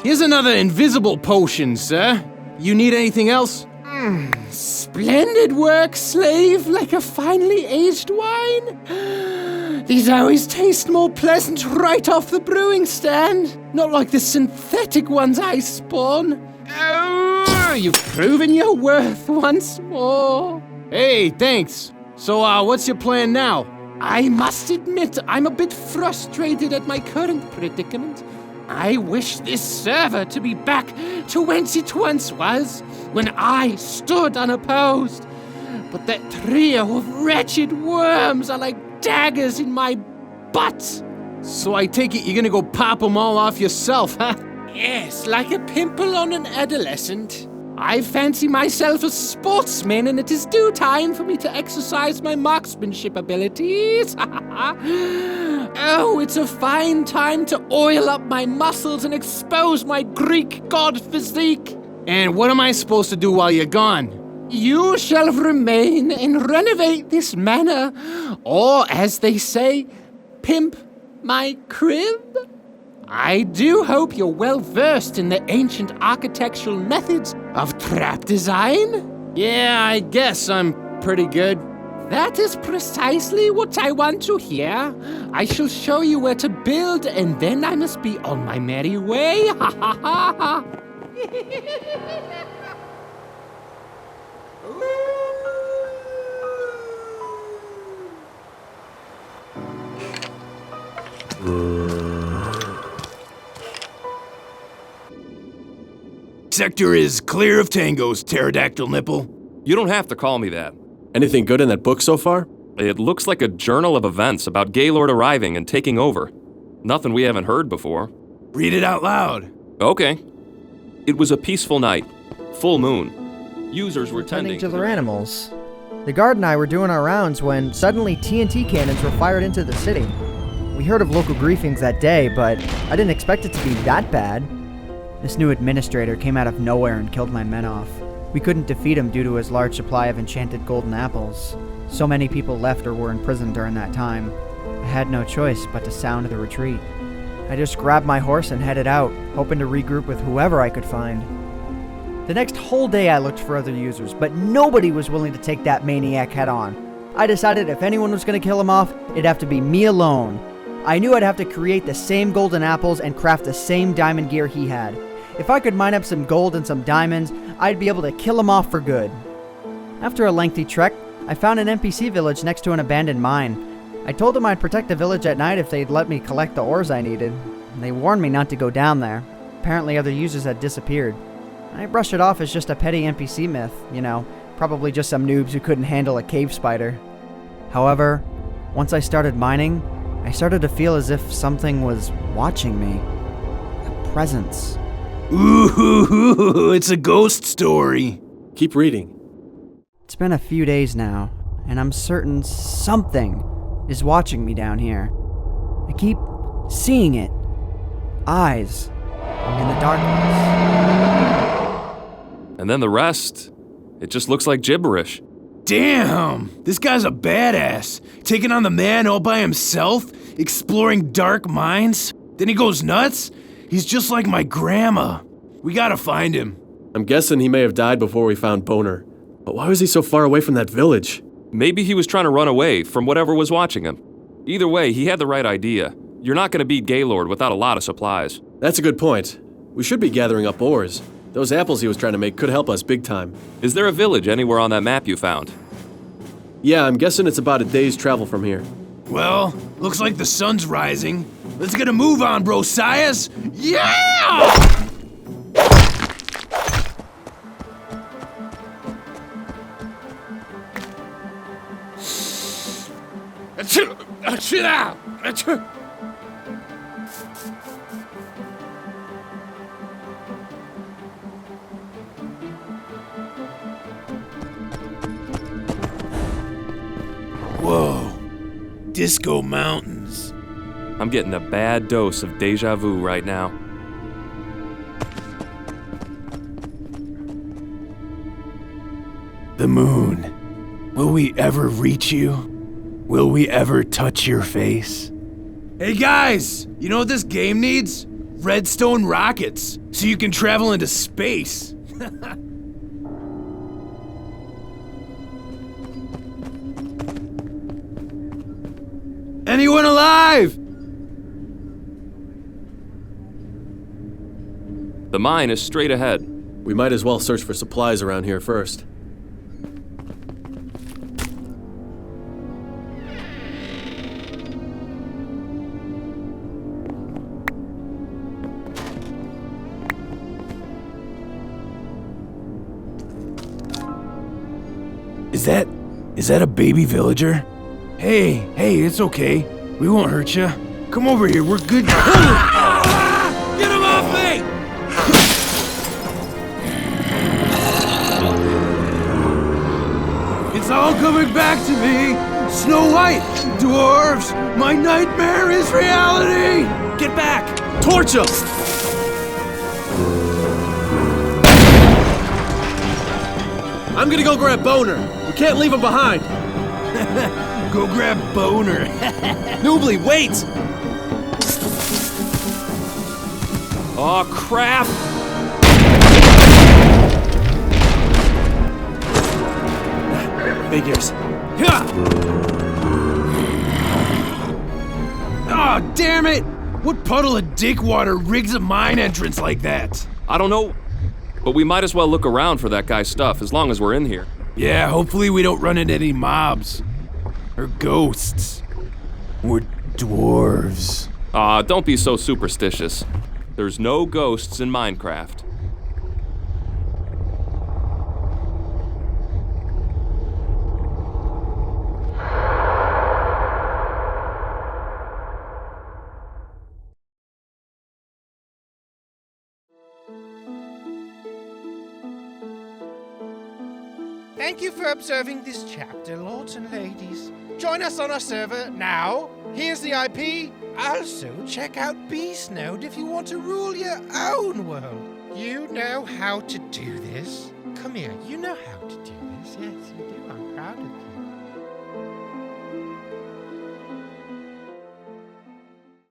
Here's another invisible potion, sir. You need anything else? Splendid work, slave, like a finely aged wine. These always taste more pleasant right off the brewing stand, not like the synthetic ones I spawn. Oh, you've proven your worth once more. Hey, thanks. So, what's your plan now? I must admit, I'm a bit frustrated at my current predicament. I wish this server to be back to whence it once was, when I stood unopposed. But that trio of wretched worms are like daggers in my butt. So I take it you're gonna go pop them all off yourself, huh? Yes, like a pimple on an adolescent. I fancy myself a sportsman, and it is due time for me to exercise my marksmanship abilities. Oh, it's a fine time to oil up my muscles and expose my Greek god physique. And what am I supposed to do while you're gone? You shall remain and renovate this manor, or as they say, pimp my crib. I do hope you're well versed in the ancient architectural methods of trap design. Yeah, I guess I'm pretty good. That is precisely what I want to hear. I shall show you where to build, and then I must be on my merry way. Ha ha ha ha. Sector is clear of tangos, pterodactyl nipple. You don't have to call me that. Anything good in that book so far? It looks like a journal of events about Gaylord arriving and taking over. Nothing we haven't heard before. Read it out loud. Okay. It was a peaceful night. Full moon. Users were tending to their animals. The guard and I were doing our rounds when suddenly TNT cannons were fired into the city. We heard of local griefings that day, but I didn't expect it to be that bad. This new administrator came out of nowhere and killed my men off. We couldn't defeat him due to his large supply of enchanted golden apples. So many people left or were in prison during that time. I had no choice but to sound the retreat. I just grabbed my horse and headed out, hoping to regroup with whoever I could find. The next whole day I looked for other users, but nobody was willing to take that maniac head on. I decided if anyone was going to kill him off, it'd have to be me alone. I knew I'd have to create the same golden apples and craft the same diamond gear he had. If I could mine up some gold and some diamonds, I'd be able to kill him off for good. After a lengthy trek, I found an NPC village next to an abandoned mine. I told them I'd protect the village at night if they'd let me collect the ores I needed. They warned me not to go down there. Apparently other users had disappeared. I brushed it off as just a petty NPC myth, probably just some noobs who couldn't handle a cave spider. However, once I started mining, I started to feel as if something was watching me. A presence. Ooh, it's a ghost story. Keep reading. It's been a few days now, and I'm certain something is watching me down here. I keep seeing it. Eyes. In the darkness. And then the rest, it just looks like gibberish. Damn, this guy's a badass. Taking on the man all by himself, exploring dark mines. Then he goes nuts. He's just like my grandma. We gotta find him. I'm guessing he may have died before we found Boner. But why was he so far away from that village? Maybe he was trying to run away from whatever was watching him. Either way, he had the right idea. You're not gonna beat Gaylord without a lot of supplies. That's a good point. We should be gathering up ores. Those apples he was trying to make could help us big time. Is there a village anywhere on that map you found? Yeah, I'm guessing it's about a day's travel from here. Well, looks like the sun's rising. Let's get a move on, bro, Sias! Yeah! Whoa, Disco Mountains. I'm getting a bad dose of deja vu right now. The moon. Will we ever reach you? Will we ever touch your face? Hey guys, you know what this game needs? redstone rockets, so you can travel into space. Anyone alive? The mine is straight ahead. We might as well search for supplies around here first. Is that a baby villager? Hey, it's okay. We won't hurt you. Come over here, we're good. Get him off me! It's all coming back to me. Snow White, dwarves, my nightmare is reality. Get back! Torch him! I'm gonna go grab Boner. We can't leave him behind. Go grab Boner. Noobly, wait! Oh, crap! Figures. Oh, damn it! What puddle of dick water rigs a mine entrance like that? I don't know, but we might as well look around for that guy's stuff as long as we're in here. Yeah, hopefully we don't run into any mobs. Or ghosts. Or dwarves. Don't be so superstitious. There's no ghosts in Minecraft. Thank you for observing this chapter, lords and ladies. Join us on our server now. Here's the IP. Also, check out Beast Node if you want to rule your own world. You know how to do this. Come here, you know how to do this. Yes, you do. I'm proud of you.